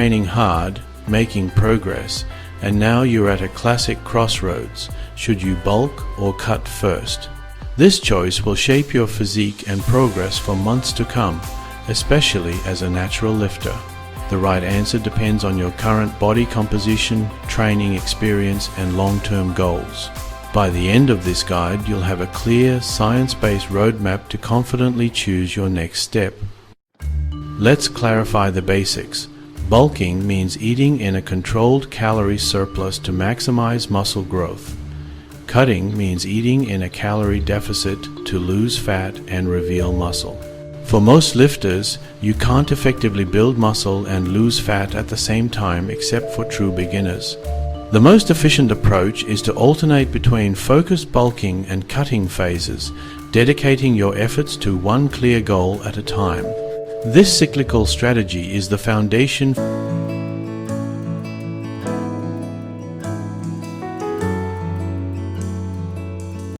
training hard, making progress, and now you're at a classic crossroads. Should you bulk or cut first? This choice will shape your physique and progress for months to come, especially as a natural lifter. The right answer depends on your current body composition, training experience, and long-term goals. By the end of this guide, you'll have a clear, science-based roadmap to confidently choose your next step. Let's clarify the basics. Bulking means eating in a controlled calorie surplus to maximize muscle growth. Cutting means eating in a calorie deficit to lose fat and reveal muscle. For most lifters, you can't effectively build muscle and lose fat at the same time except for true beginners. The most efficient approach is to alternate between focused bulking and cutting phases, dedicating your efforts to one clear goal at a time. This cyclical strategy is the foundation